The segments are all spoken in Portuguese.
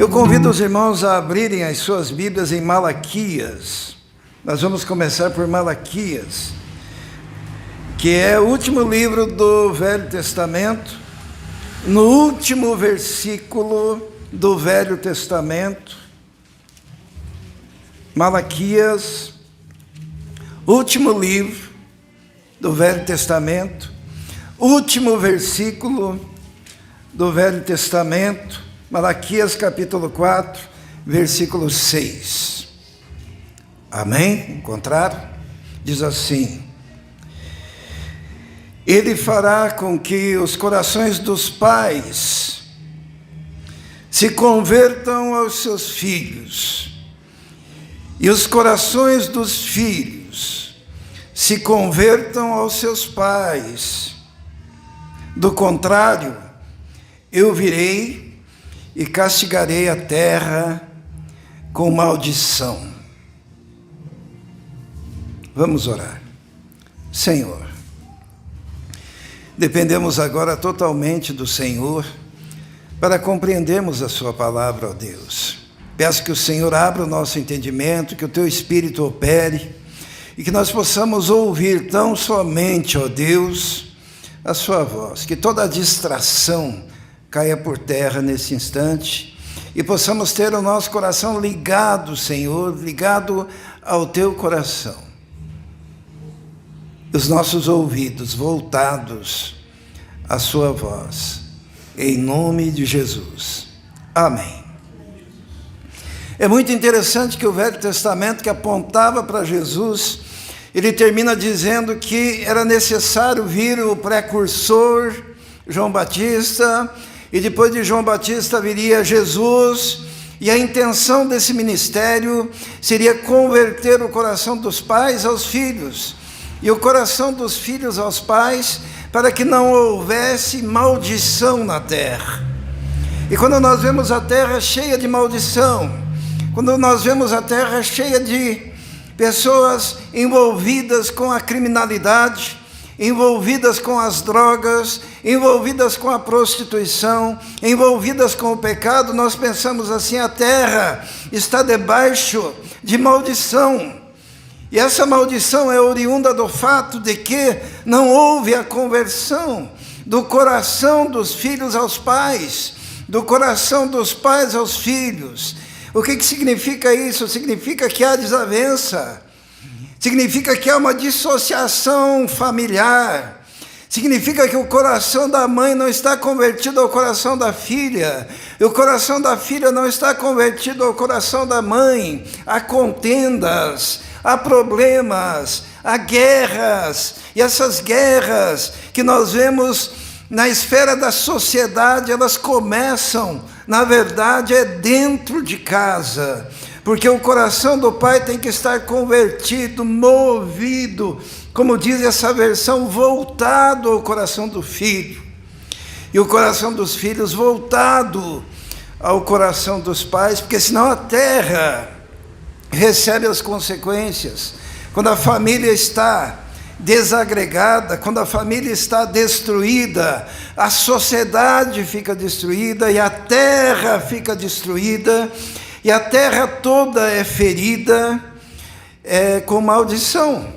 Eu convido os irmãos a abrirem as suas Bíblias em Malaquias. Nós vamos começar por Malaquias, que é o último livro do Velho Testamento, no último versículo do Velho Testamento. Malaquias, último livro do Velho Testamento, último versículo do Velho Testamento, Malaquias capítulo 4, versículo 6. Amém? Encontraram? Diz assim: Ele fará com que os corações dos pais se convertam aos seus filhos, e os corações dos filhos se convertam aos seus pais. Do contrário, eu virei e castigarei a terra com maldição. Vamos orar. Senhor, dependemos agora totalmente do Senhor para compreendermos a sua palavra, ó Deus. Peço que o Senhor abra o nosso entendimento, que o teu Espírito opere e que nós possamos ouvir tão somente, ó Deus, a sua voz, que toda distração caia por terra nesse instante e possamos ter o nosso coração ligado, Senhor, ligado ao teu coração. Os nossos ouvidos voltados à sua voz, em nome de Jesus. Amém. É muito interessante que o Velho Testamento, que apontava para Jesus, ele termina dizendo que era necessário vir o precursor, João Batista, e depois de João Batista viria Jesus, e a intenção desse ministério seria converter o coração dos pais aos filhos, e o coração dos filhos aos pais, para que não houvesse maldição na terra. E quando nós vemos a terra cheia de maldição, quando nós vemos a terra cheia de pessoas envolvidas com a criminalidade, envolvidas com as drogas, envolvidas com a prostituição, envolvidas com o pecado, nós pensamos assim: a terra está debaixo de maldição. E essa maldição é oriunda do fato de que não houve a conversão do coração dos filhos aos pais, do coração dos pais aos filhos. O que significa isso? Significa que há desavença, significa que há uma dissociação familiar, significa que o coração da mãe não está convertido ao coração da filha, e o coração da filha não está convertido ao coração da mãe. Há contendas, há problemas, há guerras, e essas guerras que nós vemos na esfera da sociedade, elas começam, na verdade, é dentro de casa, porque o coração do pai tem que estar convertido, movido, como diz essa versão, voltado ao coração do filho, e o coração dos filhos voltado ao coração dos pais, porque senão a terra recebe as consequências. Quando a família está desagregada, quando a família está destruída, a sociedade fica destruída e a terra fica destruída, e a terra toda é ferida com maldição.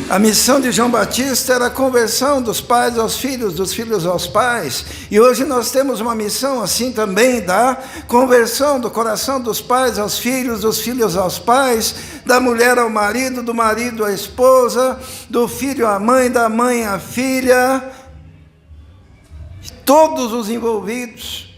A missão de João Batista era a conversão dos pais aos filhos, dos filhos aos pais. E hoje nós temos uma missão assim também, da conversão do coração dos pais aos filhos, dos filhos aos pais, da mulher ao marido, do marido à esposa, do filho à mãe, da mãe à filha, todos os envolvidos.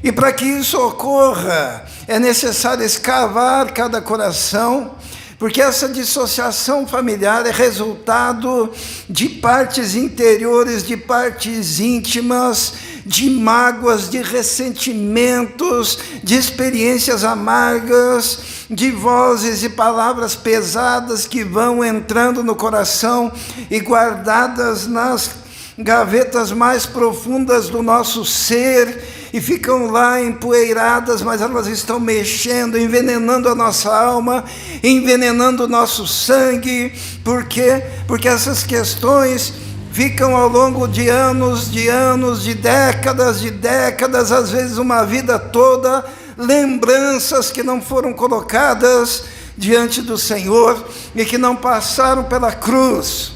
E para que isso ocorra, é necessário escavar cada coração, porque essa dissociação familiar é resultado de partes interiores, de partes íntimas, de mágoas, de ressentimentos, de experiências amargas, de vozes e palavras pesadas que vão entrando no coração e guardadas nas gavetas mais profundas do nosso ser, e ficam lá empoeiradas, mas elas estão mexendo, envenenando a nossa alma, envenenando o nosso sangue. Por quê? Porque essas questões ficam ao longo de anos, de décadas, às vezes uma vida toda, lembranças que não foram colocadas diante do Senhor e que não passaram pela cruz.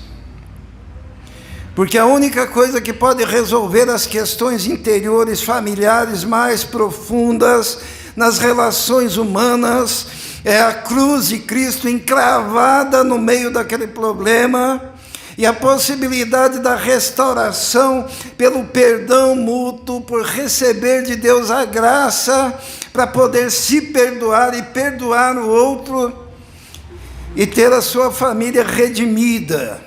Porque a única coisa que pode resolver as questões interiores, familiares mais profundas, nas relações humanas, é a cruz de Cristo encravada no meio daquele problema, e a possibilidade da restauração pelo perdão mútuo, por receber de Deus a graça para poder se perdoar e perdoar o outro e ter a sua família redimida.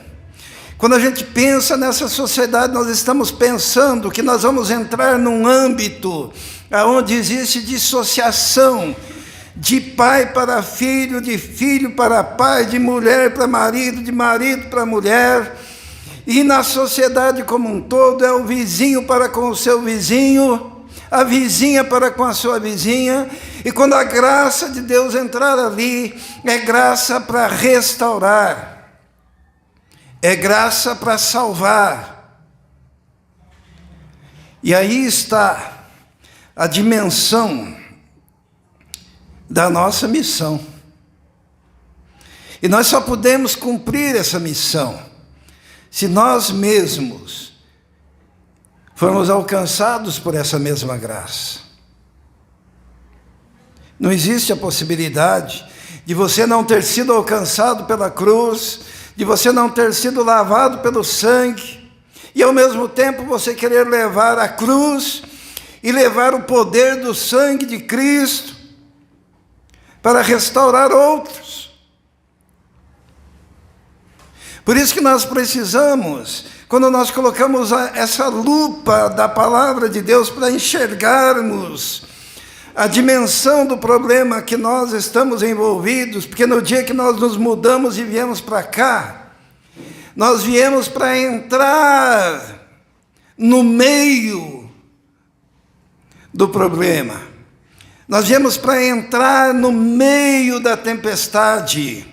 Quando a gente pensa nessa sociedade, nós estamos pensando que nós vamos entrar num âmbito onde existe dissociação de pai para filho, de filho para pai, de mulher para marido, de marido para mulher, e na sociedade como um todo é o vizinho para com o seu vizinho, a vizinha para com a sua vizinha, e quando a graça de Deus entrar ali, é graça para restaurar, é graça para salvar. E aí está a dimensão da nossa missão. E nós só podemos cumprir essa missão se nós mesmos formos alcançados por essa mesma graça. Não existe a possibilidade de você não ter sido alcançado pela cruz, de você não ter sido lavado pelo sangue, e ao mesmo tempo você querer levar a cruz e levar o poder do sangue de Cristo para restaurar outros. Por isso que nós precisamos, quando nós colocamos essa lupa da palavra de Deus para enxergarmos a dimensão do problema que nós estamos envolvidos, porque no dia que nós nos mudamos e viemos para cá, nós viemos para entrar no meio do problema. Nós viemos para entrar no meio da tempestade.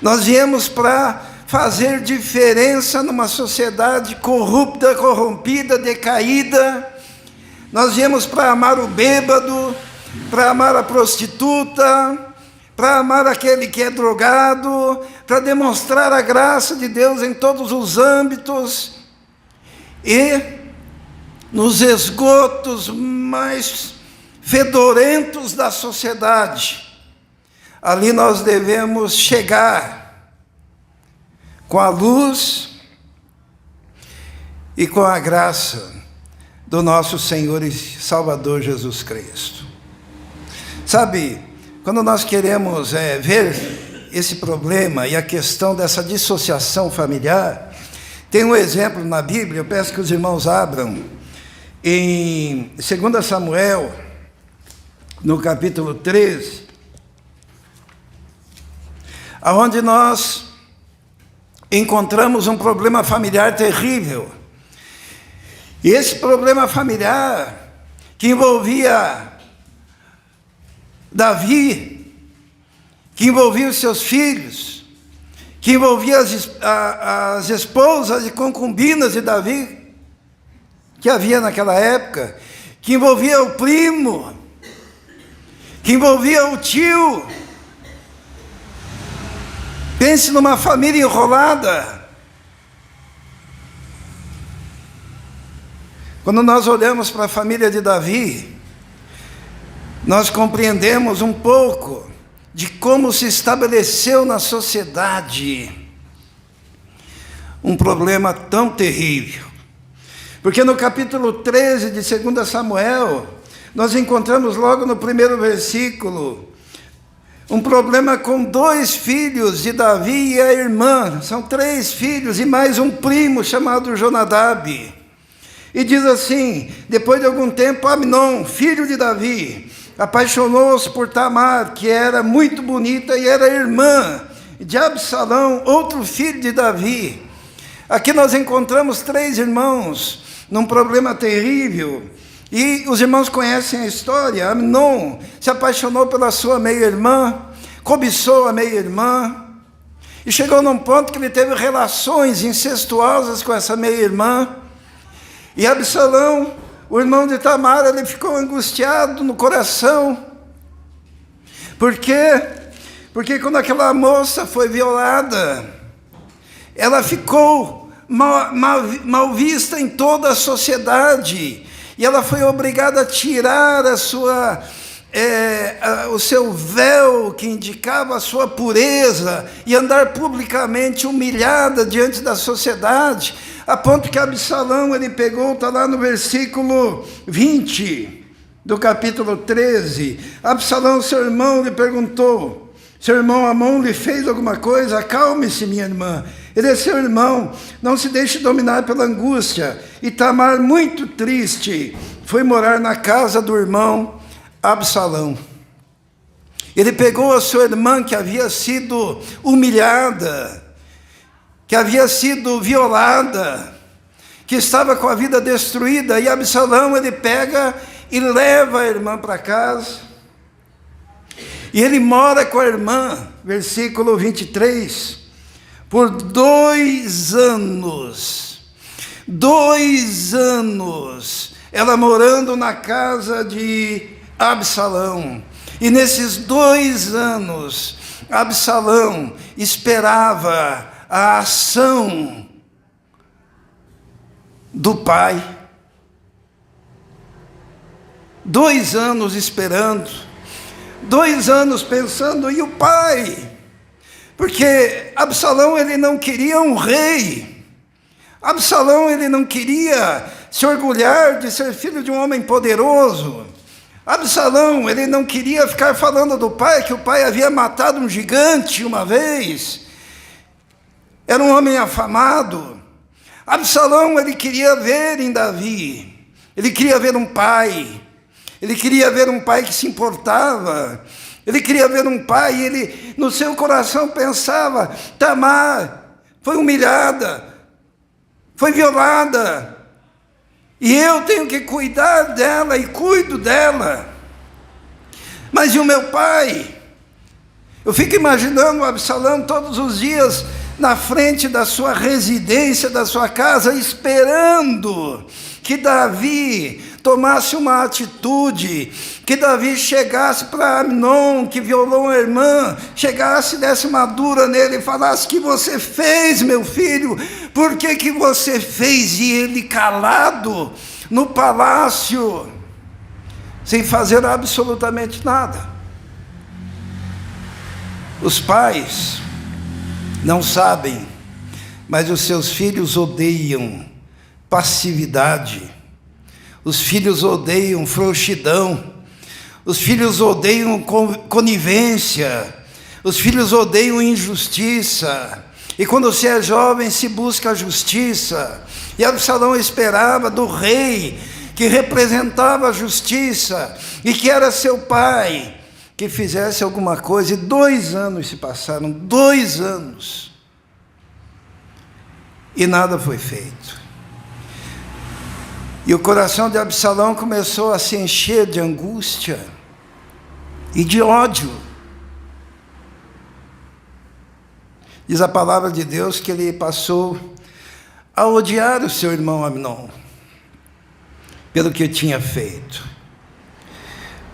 Nós viemos para fazer diferença numa sociedade corrupta, corrompida, decaída. Nós viemos para amar o bêbado, para amar a prostituta, para amar aquele que é drogado, para demonstrar a graça de Deus em todos os âmbitos. E nos esgotos mais fedorentos da sociedade, ali nós devemos chegar com a luz e com a graça do nosso Senhor e Salvador Jesus Cristo. Sabe, quando nós queremos ver esse problema e a questão dessa dissociação familiar, tem um exemplo na Bíblia, eu peço que os irmãos abram, em 2 Samuel, no capítulo 13, onde nós encontramos um problema familiar terrível. E esse problema familiar, que envolvia Davi, que envolvia os seus filhos, que envolvia as esposas e concubinas de Davi, que havia naquela época, que envolvia o primo, que envolvia o tio. Pense numa família enrolada. Quando nós olhamos para a família de Davi, nós compreendemos um pouco de como se estabeleceu na sociedade um problema tão terrível. Porque no capítulo 13 de 2 Samuel, nós encontramos logo no primeiro versículo um problema com 2 filhos de Davi e a irmã. São 3 filhos e mais um primo chamado Jonadab. E diz assim: depois de algum tempo, Amnon, filho de Davi, apaixonou-se por Tamar, que era muito bonita e era irmã de Absalão, outro filho de Davi. Aqui nós encontramos 3 irmãos num problema terrível. E os irmãos conhecem a história. Amnon se apaixonou pela sua meia-irmã, cobiçou a meia-irmã, E chegou num ponto que ele teve relações incestuosas com essa meia-irmã. E Absalão, o irmão de Tamar, ele ficou angustiado no coração. Por quê? Porque quando aquela moça foi violada, ela ficou mal vista em toda a sociedade. E ela foi obrigada a tirar o seu véu que indicava a sua pureza e andar publicamente humilhada diante da sociedade, a ponto que Absalão, ele pegou, está lá no versículo 20 do capítulo 13, Absalão, seu irmão, lhe perguntou, seu irmão Amon lhe fez alguma coisa? Acalme-se, minha irmã, ele é seu irmão, não se deixe dominar pela angústia. E Tamar, muito triste, foi morar na casa do irmão Absalão. Ele pegou a sua irmã que havia sido humilhada, que havia sido violada, que estava com a vida destruída, e Absalão, ele pega e leva a irmã para casa, e ele mora com a irmã, versículo 23, por 2 anos, 2 anos, ela morando na casa de Absalão. E nesses 2 anos, Absalão esperava a ação do pai. 2 anos esperando, 2 anos pensando, e o pai? Porque Absalão, ele não queria um rei. Absalão, ele não queria se orgulhar de ser filho de um homem poderoso. Absalão, ele não queria ficar falando do pai, que o pai havia matado um gigante uma vez. Era um homem afamado. Absalão, ele queria ver em Davi, ele queria ver um pai, ele queria ver um pai que se importava, ele queria ver um pai, e ele no seu coração pensava, Tamar foi humilhada, foi violada, e eu tenho que cuidar dela, e cuido dela. Mas e o meu pai? Eu fico imaginando o Absalão todos os dias na frente da sua residência, da sua casa, esperando que Davi tomasse uma atitude, que Davi chegasse para Amnon, que violou uma irmã, chegasse, desse uma dura nele e falasse, que você fez, meu filho? Por que você fez? E ele calado no palácio, sem fazer absolutamente nada. Os pais não sabem, mas os seus filhos odeiam passividade, os filhos odeiam frouxidão, os filhos odeiam conivência, os filhos odeiam injustiça. E quando você é jovem, se busca a justiça. E Absalão esperava do rei, que representava a justiça, e que era seu pai, que fizesse alguma coisa. E 2 anos se passaram, 2 anos, e nada foi feito. E o coração de Absalão começou a se encher de angústia e de ódio. Diz a palavra de Deus que ele passou a odiar o seu irmão Amnon, pelo que tinha feito.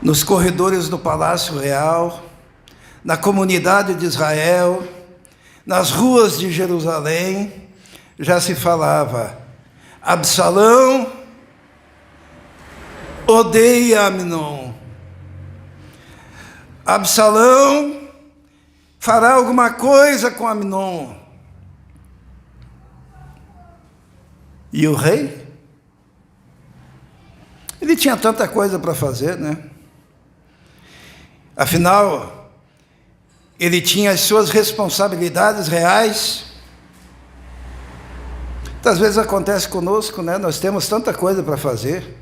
Nos corredores do Palácio Real, na comunidade de Israel, nas ruas de Jerusalém, já se falava, Absalão odeia Amnon. Absalão fará alguma coisa com Amnon. E o rei? Ele tinha tanta coisa para fazer, né? Afinal, ele tinha as suas responsabilidades reais. Muitas vezes acontece conosco, né? Nós temos tanta coisa para fazer.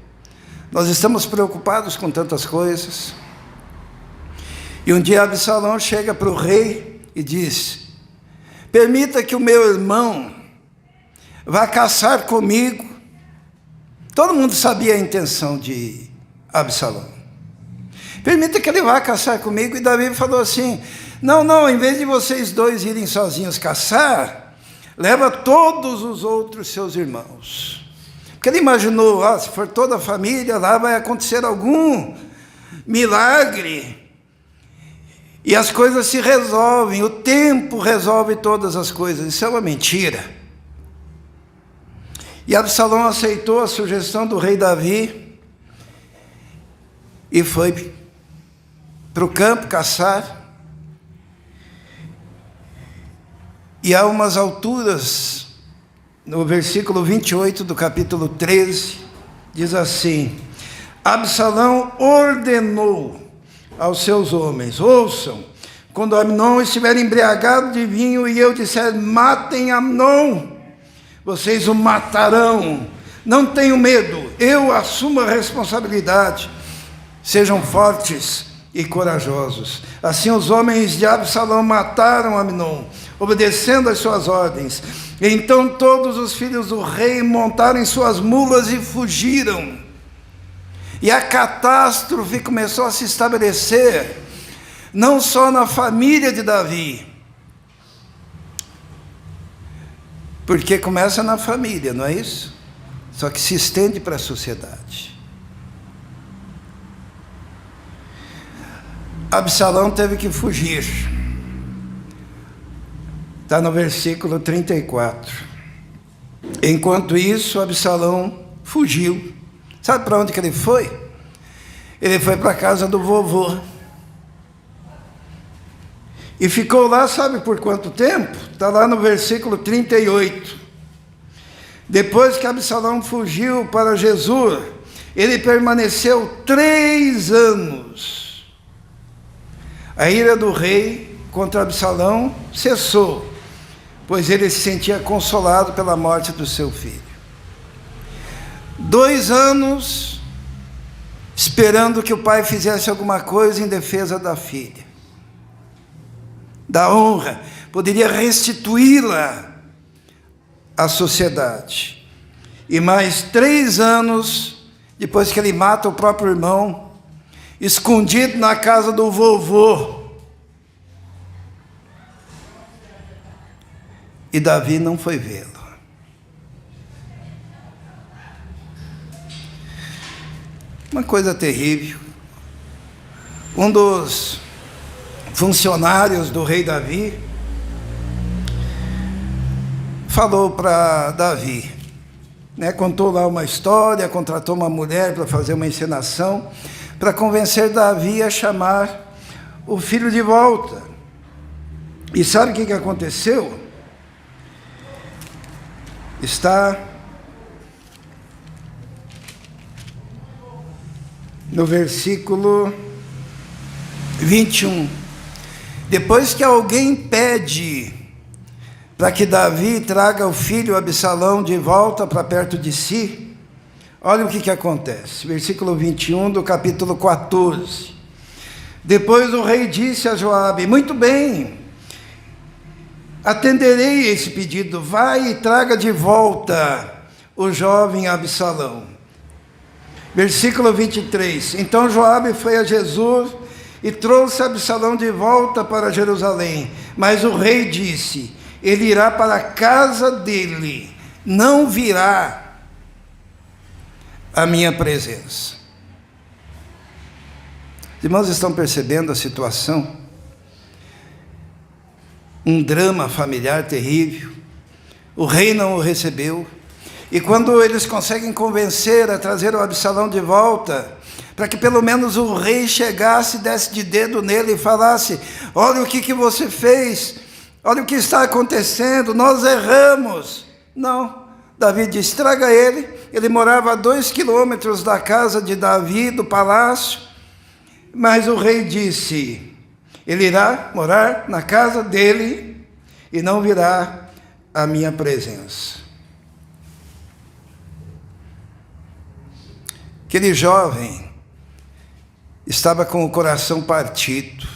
Nós estamos preocupados com tantas coisas. E um dia Absalão chega para o rei e diz, permita que o meu irmão vá caçar comigo. Todo mundo sabia a intenção de Absalão. Permita que ele vá caçar comigo. E Davi falou assim, não, não, em vez de vocês dois irem sozinhos caçar, leva todos os outros seus irmãos. Porque ele imaginou, se for toda a família, lá vai acontecer algum milagre. E as coisas se resolvem, o tempo resolve todas as coisas. Isso é uma mentira. E Absalão aceitou a sugestão do rei Davi e foi para o campo caçar. E há umas alturas, no versículo 28 do capítulo 13, diz assim: Absalão ordenou aos seus homens, ouçam, quando Amnon estiver embriagado de vinho e eu disser, matem Amnon, vocês o matarão, não tenham medo, eu assumo a responsabilidade, sejam fortes e corajosos. Assim os homens de Absalão mataram Amnon, obedecendo às suas ordens. Então todos os filhos do rei montaram em suas mulas e fugiram. E a catástrofe começou a se estabelecer, não só na família de Davi, porque começa na família, não é isso? Só que se estende para a sociedade. Absalão teve que fugir. Está no versículo 34. Enquanto isso, Absalão fugiu. Sabe para onde que ele foi? Ele foi para a casa do vovô. E ficou lá, sabe por quanto tempo? Está lá no versículo 38. Depois que Absalão fugiu para Gesur, ele permaneceu 3 anos. A ira do rei contra Absalão cessou, pois ele se sentia consolado pela morte do seu filho. 2 anos esperando que o pai fizesse alguma coisa em defesa da filha, da honra, poderia restituí-la à sociedade. E mais 3 anos depois que ele mata o próprio irmão, escondido na casa do vovô. E Davi não foi vê-lo. Uma coisa terrível. Um dos funcionários do rei Davi falou para Davi, contou lá uma história, contratou uma mulher para fazer uma encenação, para convencer Davi a chamar o filho de volta. E sabe o que aconteceu? Está no versículo 21. Depois que alguém pede para que Davi traga o filho Absalão de volta para perto de si, olha o que acontece. Versículo 21 do capítulo 14. Depois o rei disse a Joabe, muito bem, atenderei esse pedido, vai e traga de volta o jovem Absalão. Versículo 23, então Joabe foi a Gesur e trouxe Absalão de volta para Jerusalém, mas o rei disse, ele irá para a casa dele, não virá à minha presença. Os irmãos estão percebendo a situação? Um drama familiar terrível. O rei não o recebeu. E quando eles conseguem convencer a trazer o Absalão de volta, para que pelo menos o rei chegasse, desse de dedo nele e falasse, olha o que você fez, olha o que está acontecendo, nós erramos. Não, Davi diz, traga ele. Ele morava a 2 quilômetros da casa de Davi, do palácio, mas o rei disse, ele irá morar na casa dele e não virá à minha presença. Aquele jovem estava com o coração partido.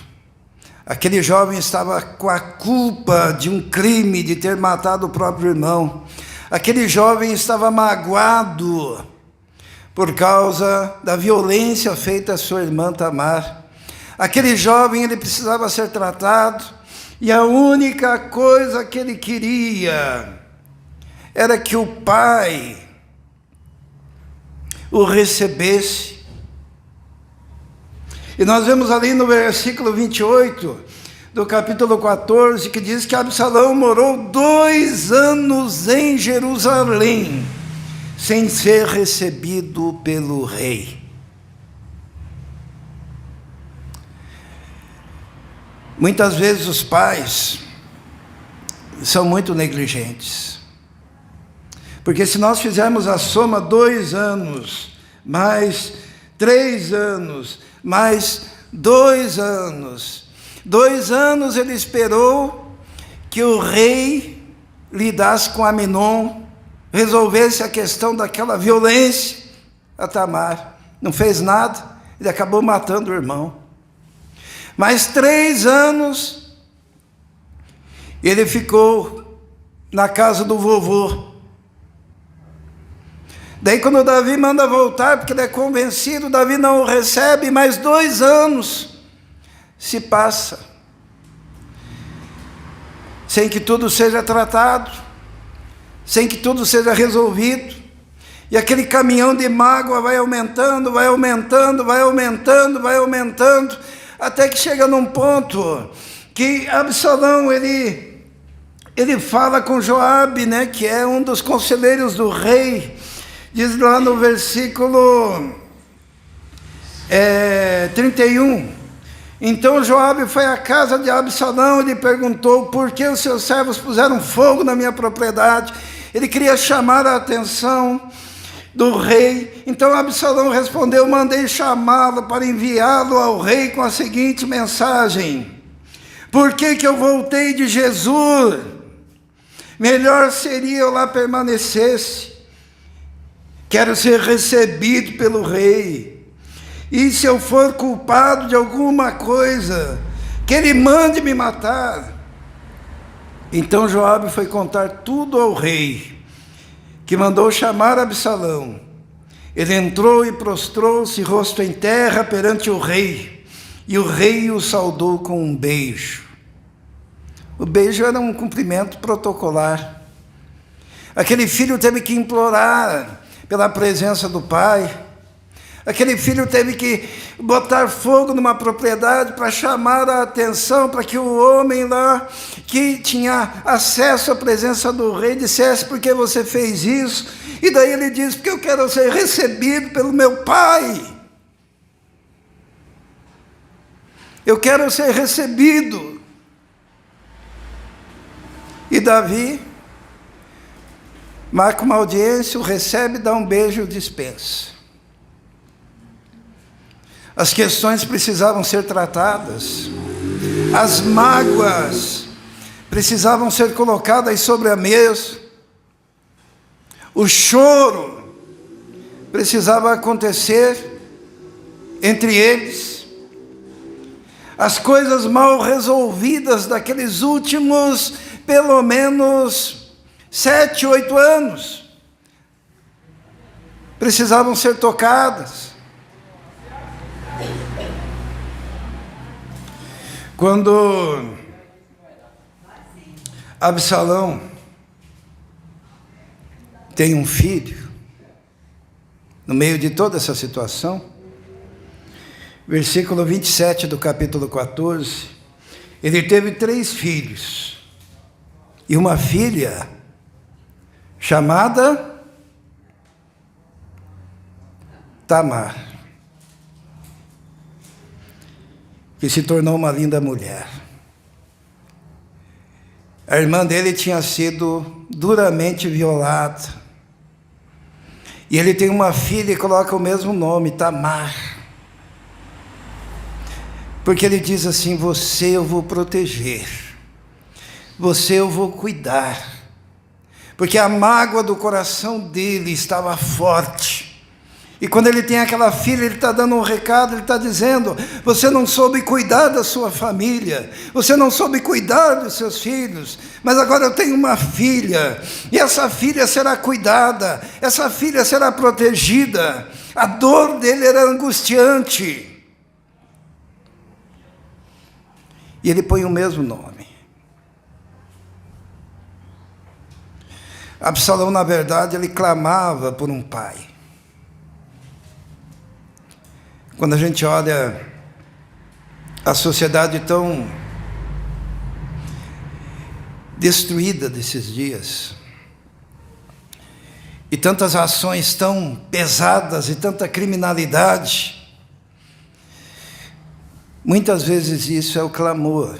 Aquele jovem estava com a culpa de um crime, de ter matado o próprio irmão. Aquele jovem estava magoado por causa da violência feita à sua irmã Tamar. Aquele jovem, ele precisava ser tratado, e a única coisa que ele queria era que o pai o recebesse. E nós vemos ali no versículo 28 do capítulo 14, que diz que Absalão morou 2 anos em Jerusalém, sem ser recebido pelo rei. Muitas vezes os pais são muito negligentes, porque se nós fizermos a soma 2 anos, mais 3 anos, mais 2 anos, 2 anos ele esperou que o rei lidasse com Aminon, resolvesse a questão daquela violência a Tamar. Não fez nada, ele acabou matando o irmão. Mais 3 anos, ele ficou na casa do vovô. Daí quando Davi manda voltar, porque ele é convencido, Davi não o recebe, mais 2 anos se passa, sem que tudo seja tratado, sem que tudo seja resolvido, e aquele caminhão de mágoa vai aumentando, vai aumentando, vai aumentando, vai aumentando, até que chega num ponto que Absalão, ele fala com Joabe, né, que é um dos conselheiros do rei. Diz lá no versículo 31, então Joabe foi à casa de Absalão e lhe perguntou: por que os seus servos puseram fogo na minha propriedade? Ele queria chamar a atenção do rei. Então Absalão respondeu: mandei chamá-lo para enviá-lo ao rei com a seguinte mensagem: por que eu voltei de Jesus? Melhor seria eu lá permanecesse. Quero ser recebido pelo rei, e se eu for culpado de alguma coisa, que ele mande me matar. Então Joabe foi contar tudo ao rei, que mandou chamar Absalão. Ele entrou e prostrou-se, rosto em terra, perante o rei, e o rei o saudou com um beijo. O beijo era um cumprimento protocolar. Aquele filho teve que implorar pela presença do pai. Aquele filho teve que botar fogo numa propriedade para chamar a atenção, para que o homem lá, que tinha acesso à presença do rei, dissesse: por que você fez isso? E daí ele diz: porque eu quero ser recebido pelo meu pai. Eu quero ser recebido. E Davi marca uma audiência, o recebe, dá um beijo e o dispensa. As questões precisavam ser tratadas, as mágoas precisavam ser colocadas sobre a mesa, o choro precisava acontecer entre eles, as coisas mal resolvidas daqueles últimos, pelo menos 7, 8 anos, precisavam ser tocadas. Quando Absalão tem um filho, no meio de toda essa situação, versículo 27 do capítulo 14, ele teve 3 filhos, e uma filha chamada Tamar, que se tornou uma linda mulher. A irmã dele tinha sido duramente violada, e ele tem uma filha e coloca o mesmo nome, Tamar, porque ele diz assim: você eu vou proteger, você eu vou cuidar, porque a mágoa do coração dele estava forte. E quando ele tem aquela filha, ele está dando um recado, ele está dizendo: você não soube cuidar da sua família, você não soube cuidar dos seus filhos, mas agora eu tenho uma filha, e essa filha será cuidada, essa filha será protegida. A dor dele era angustiante. E ele põe o mesmo nome. Absalão, na verdade, ele clamava por um pai. Quando a gente olha a sociedade tão destruída desses dias, e tantas ações tão pesadas e tanta criminalidade, muitas vezes isso é o clamor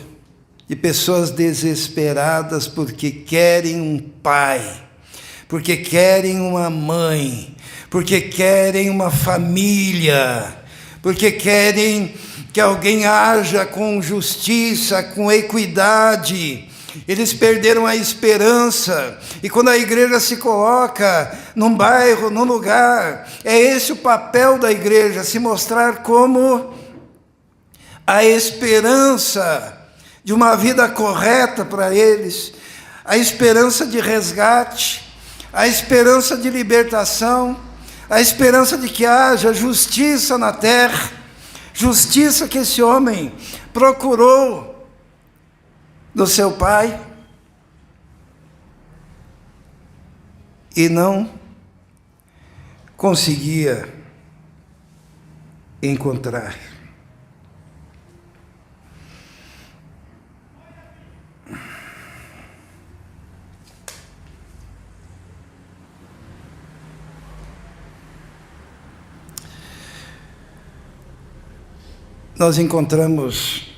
de pessoas desesperadas porque querem um pai, porque querem uma mãe, porque querem uma família, porque querem que alguém haja com justiça, com equidade. Eles perderam a esperança, e quando a igreja se coloca num bairro, num lugar, é esse o papel da igreja, se mostrar como a esperança de uma vida correta para eles, a esperança de resgate, a esperança de libertação, a esperança de que haja justiça na terra, justiça que esse homem procurou do seu pai e não conseguia encontrar. Nós encontramos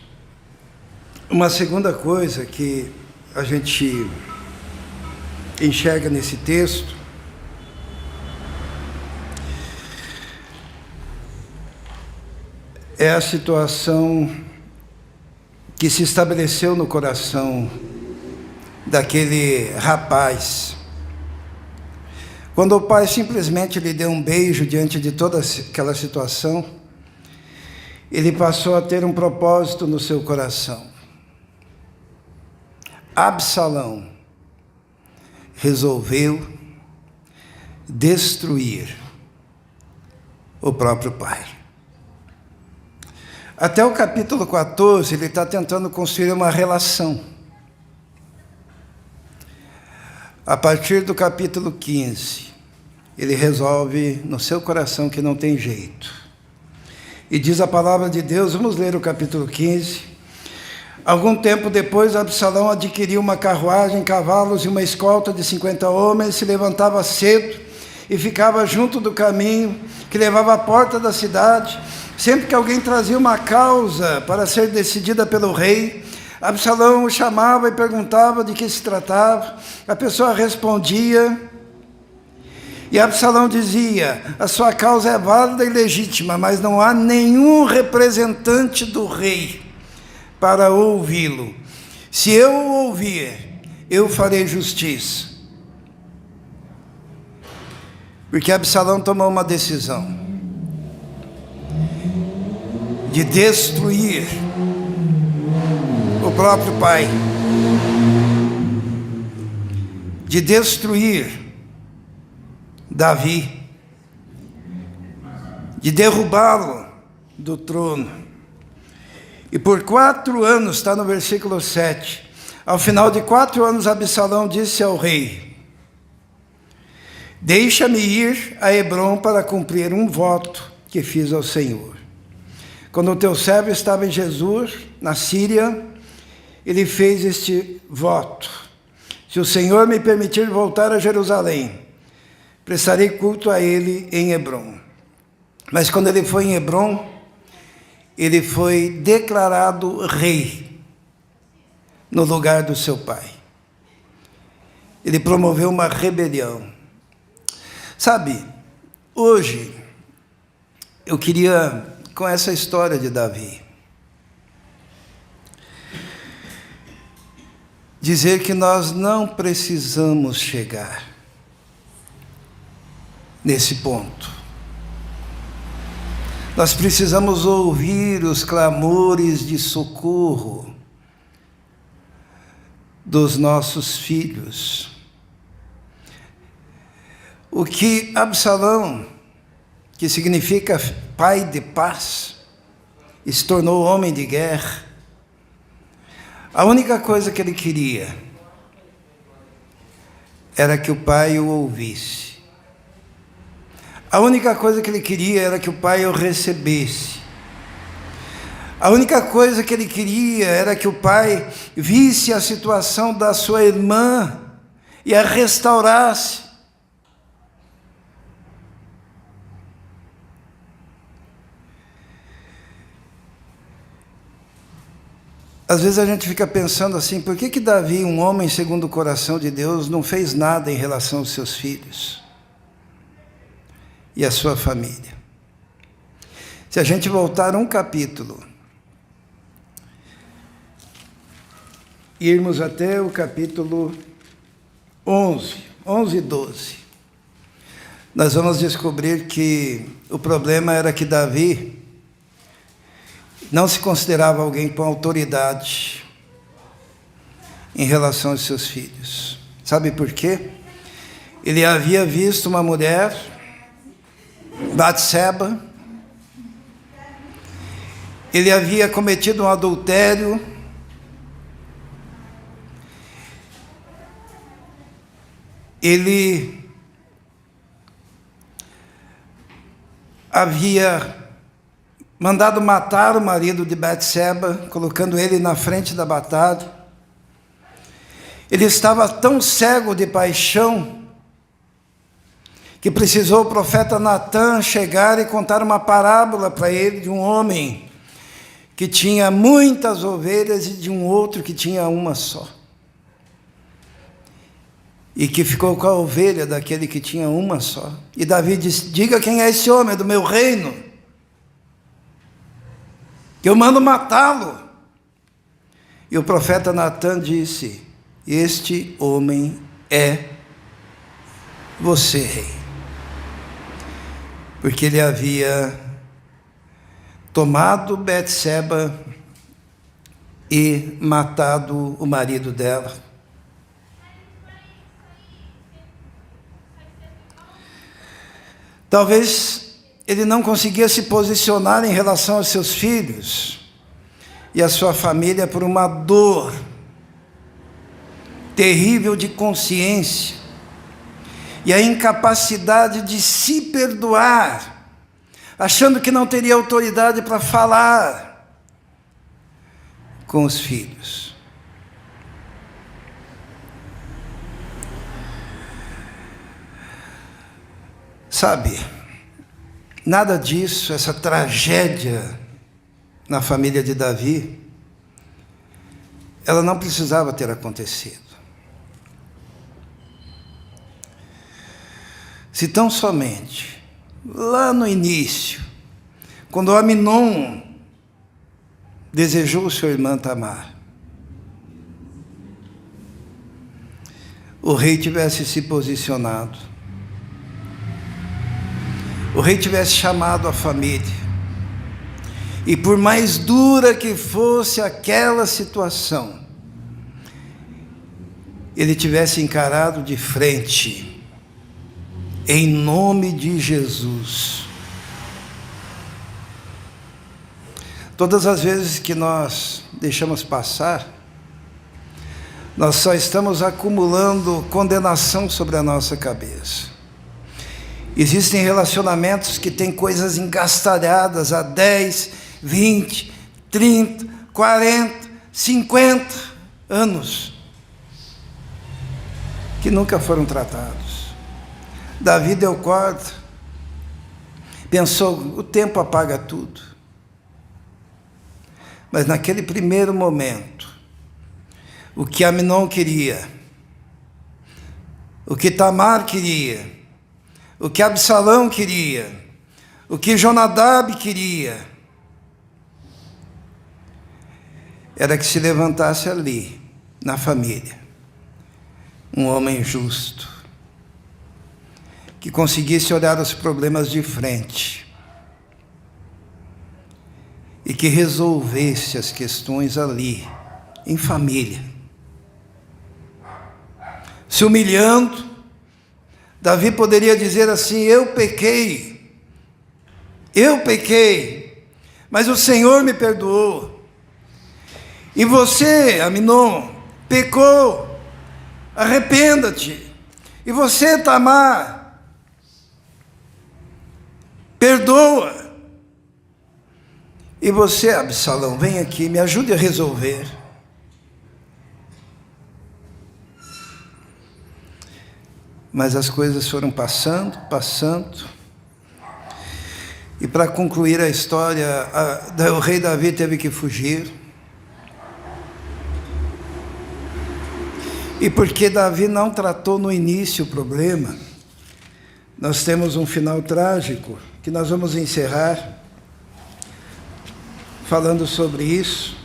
uma segunda coisa que a gente enxerga nesse texto, é a situação que se estabeleceu no coração daquele rapaz. Quando o pai simplesmente lhe deu um beijo diante de toda aquela situação, ele passou a ter um propósito no seu coração. Absalão resolveu destruir o próprio pai. Até o capítulo 14, ele está tentando construir uma relação. A partir do capítulo 15, ele resolve no seu coração que não tem jeito. E diz a palavra de Deus, vamos ler o capítulo 15. Algum tempo depois, Absalão adquiriu uma carruagem, cavalos e uma escolta de 50 homens, se levantava cedo e ficava junto do caminho que levava à porta da cidade. Sempre que alguém trazia uma causa para ser decidida pelo rei, Absalão o chamava e perguntava de que se tratava. A pessoa respondia, e Absalão dizia: a sua causa é válida e legítima, mas não há nenhum representante do rei para ouvi-lo. Se eu o ouvir, eu farei justiça. Porque Absalão tomou uma decisão de destruir o próprio pai, de destruir Davi, de derrubá-lo do trono. E por 4 anos, está no versículo 7, ao final de 4 anos, Absalão disse ao rei: deixa-me ir a Hebrom para cumprir um voto que fiz ao Senhor. Quando o teu servo estava em Jesus, na Síria, ele fez este voto: se o Senhor me permitir voltar a Jerusalém, prestarei culto a ele em Hebrom. Mas quando ele foi em Hebrom, ele foi declarado rei no lugar do seu pai. Ele promoveu uma rebelião. Sabe, hoje eu queria, com essa história de Davi, dizer que nós não precisamos chegar nesse ponto. Nós precisamos ouvir os clamores de socorro dos nossos filhos. O que Absalão, que significa pai de paz, e se tornou homem de guerra, A única coisa que ele queria era que o pai o ouvisse. A única coisa que ele queria era que o pai o recebesse. A única coisa que ele queria era que o pai visse a situação da sua irmã e a restaurasse. Às vezes a gente fica pensando assim, por que Davi, um homem segundo o coração de Deus, não fez nada em relação aos seus filhos e à sua família? Se a gente voltar um capítulo, irmos até o capítulo 11 e 12, nós vamos descobrir que o problema era que Davi não se considerava alguém com autoridade em relação aos seus filhos. Sabe por quê? Ele havia visto uma mulher, Batseba, ele havia cometido um adultério, ele havia mandado matar o marido de Batseba, colocando ele na frente da batalha. Ele estava tão cego de paixão que precisou o profeta Natã chegar e contar uma parábola para ele de um homem que tinha muitas ovelhas e de um outro que tinha uma só. E que ficou com a ovelha daquele que tinha uma só. E Davi disse: diga quem é esse homem do meu reino, que eu mando matá-lo. E o profeta Natã disse: este homem é você, rei. Porque ele havia tomado Batseba e matado o marido dela. Talvez ele não conseguia se posicionar em relação aos seus filhos e à sua família por uma dor terrível de consciência e a incapacidade de se perdoar, achando que não teria autoridade para falar com os filhos. Sabe, nada disso, essa tragédia na família de Davi, ela não precisava ter acontecido. Se tão somente, lá no início, quando Aminon desejou sua irmã Tamar, o rei tivesse se posicionado, o rei tivesse chamado a família, e por mais dura que fosse aquela situação, ele tivesse encarado de frente, em nome de Jesus. Todas as vezes que nós deixamos passar, nós só estamos acumulando condenação sobre a nossa cabeça. Existem relacionamentos que têm coisas engastalhadas há 10, 20, 30, 40, 50 anos, que nunca foram tratados. Davi deu corda, pensou, o tempo apaga tudo. Mas naquele primeiro momento, o que Aminon queria, o que Tamar queria, o que Absalão queria, o que Jonadab queria, era que se levantasse ali, na família, um homem justo, que conseguisse olhar os problemas de frente e que resolvesse as questões ali, em família. Se humilhando, Davi poderia dizer assim: eu pequei, mas o Senhor me perdoou. E você, Aminon, pecou, arrependa-te. E você, Tamar, perdoa. E você, Absalão, vem aqui, me ajude a resolver. Mas as coisas foram passando. E para concluir a história, o rei Davi teve que fugir. E porque Davi não tratou no início o problema, nós temos um final trágico, que nós vamos encerrar falando sobre isso.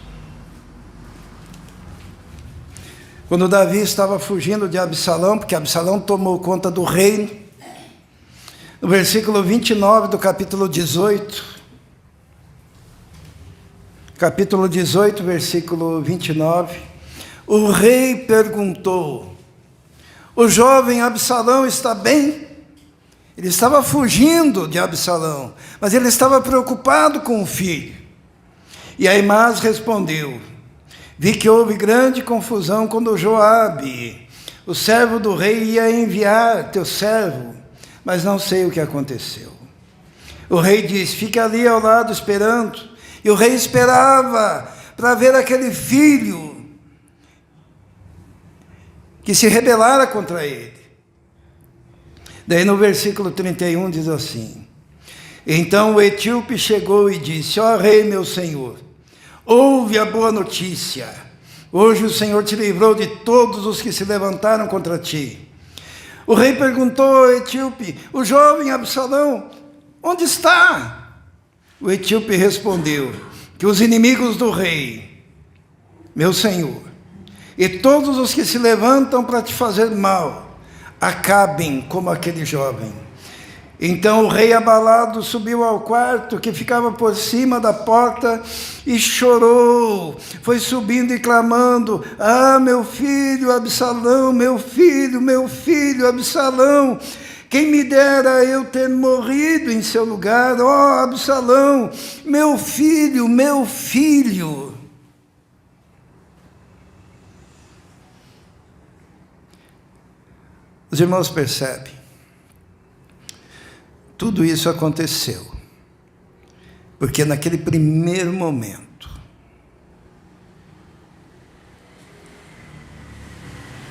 Quando Davi estava fugindo de Absalão, porque Absalão tomou conta do reino, no versículo 29 do capítulo 18, versículo 29, o rei perguntou: o jovem Absalão está bem? Ele estava fugindo de Absalão, mas ele estava preocupado com o filho. E Aimás respondeu: vi que houve grande confusão quando Joabe, o servo do rei, ia enviar teu servo, mas não sei o que aconteceu. O rei disse: fica ali ao lado esperando. E o rei esperava para ver aquele filho que se rebelara contra ele. Daí no versículo 31 diz assim: então o etíope chegou e disse: ó rei meu senhor, ouve a boa notícia. Hoje o Senhor te livrou de todos os que se levantaram contra ti. O rei perguntou ao etíope: o jovem Absalão, onde está? O etíope respondeu: que os inimigos do rei, meu senhor, e todos os que se levantam para te fazer mal, acabem como aquele jovem. Então o rei abalado subiu ao quarto que ficava por cima da porta e chorou. Foi subindo e clamando: ah, meu filho Absalão, meu filho Absalão, quem me dera eu ter morrido em seu lugar, ó Absalão, meu filho. Os irmãos percebem? Tudo isso aconteceu porque naquele primeiro momento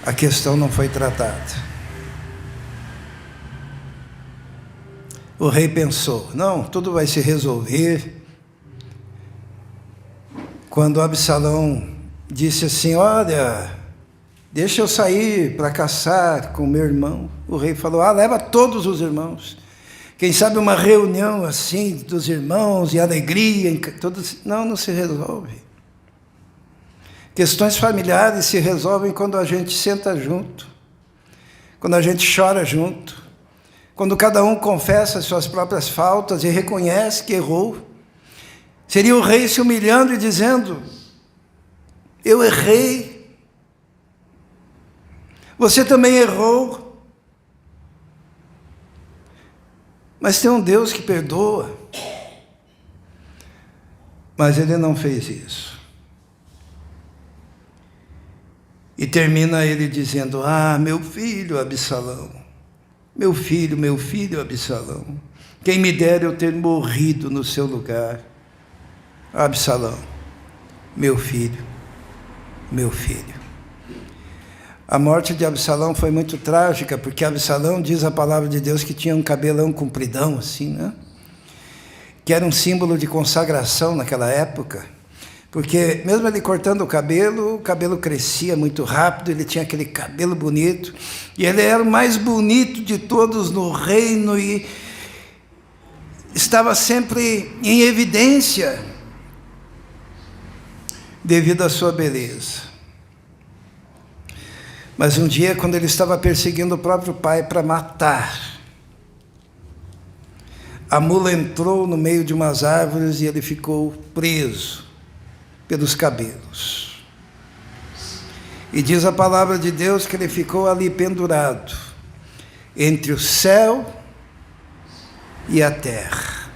a questão não foi tratada. O rei pensou: não, tudo vai se resolver. Quando Absalão disse assim: olha, deixa eu sair para caçar com meu irmão, o rei falou: ah, leva todos os irmãos. Quem sabe uma reunião assim dos irmãos e alegria, todos... não se resolve. Questões familiares se resolvem quando a gente senta junto, quando a gente chora junto, quando cada um confessa as suas próprias faltas e reconhece que errou. Seria o rei se humilhando e dizendo: eu errei, você também errou. Mas tem um Deus que perdoa. Mas ele não fez isso. E termina ele dizendo: ah, meu filho Absalão, meu filho Absalão, quem me dera eu ter morrido no seu lugar. Absalão, meu filho. A morte de Absalão foi muito trágica, porque Absalão, diz a palavra de Deus, que tinha um cabelão compridão assim, né? Que era um símbolo de consagração naquela época, porque mesmo ele cortando o cabelo crescia muito rápido, ele tinha aquele cabelo bonito, e ele era o mais bonito de todos no reino, e estava sempre em evidência, devido à sua beleza. Mas um dia, quando ele estava perseguindo o próprio pai para matar, a mula entrou no meio de umas árvores e ele ficou preso pelos cabelos. E diz a palavra de Deus que ele ficou ali pendurado entre o céu e a terra,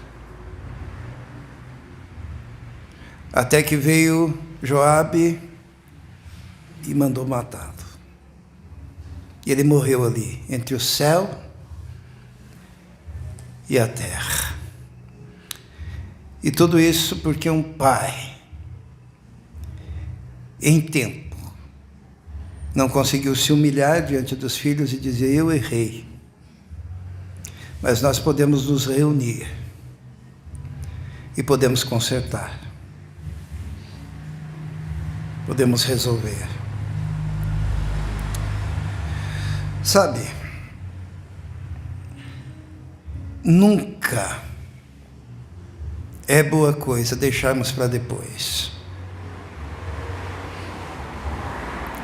até que veio Joabe e mandou matá-lo. E ele morreu ali, entre o céu e a terra. E tudo isso porque um pai, em tempo, não conseguiu se humilhar diante dos filhos e dizer: eu errei. Mas nós podemos nos reunir e podemos consertar. Podemos resolver. Sabe, nunca é boa coisa deixarmos para depois.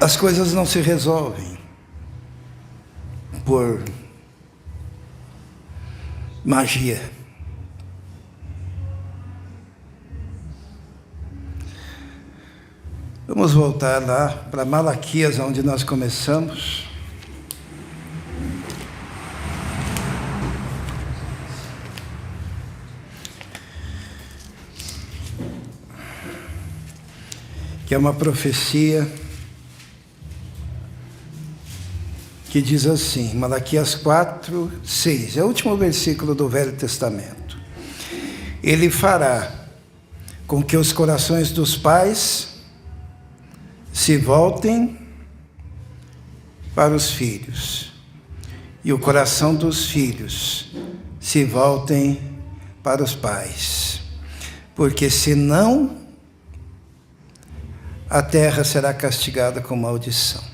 As coisas não se resolvem por magia. Vamos voltar lá para Malaquias, onde nós começamos. Que é uma profecia que diz assim, Malaquias 4, 6, é o último versículo do Velho Testamento. Ele fará com que os corações dos pais se voltem para os filhos, e o coração dos filhos se voltem para os pais, porque senão a terra será castigada com maldição.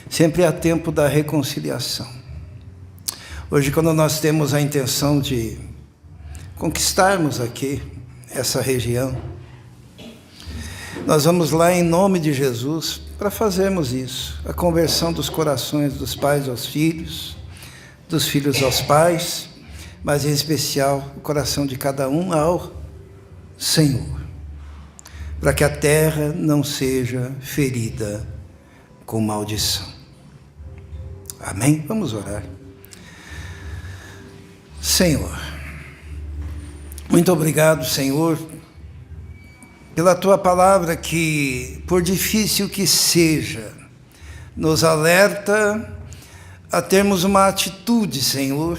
Sempre há tempo da reconciliação. Hoje, quando nós temos a intenção de conquistarmos aqui essa região, nós vamos lá em nome de Jesus para fazermos isso, a conversão dos corações dos pais aos filhos, dos filhos aos pais, mas em especial o coração de cada um ao Senhor, para que a terra não seja ferida com maldição. Amém? Vamos orar. Senhor, muito obrigado, Senhor, pela Tua palavra que, por difícil que seja, nos alerta a termos uma atitude, Senhor,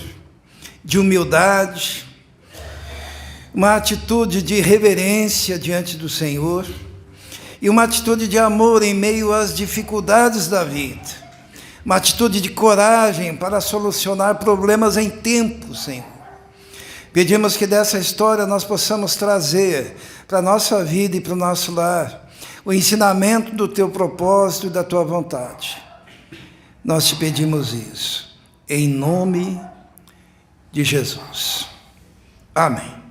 de humildade, uma atitude de reverência diante do Senhor e uma atitude de amor em meio às dificuldades da vida, uma atitude de coragem para solucionar problemas em tempo, Senhor. Pedimos que dessa história nós possamos trazer para a nossa vida e para o nosso lar o ensinamento do Teu propósito e da Tua vontade. Nós te pedimos isso, em nome de Jesus. Amém.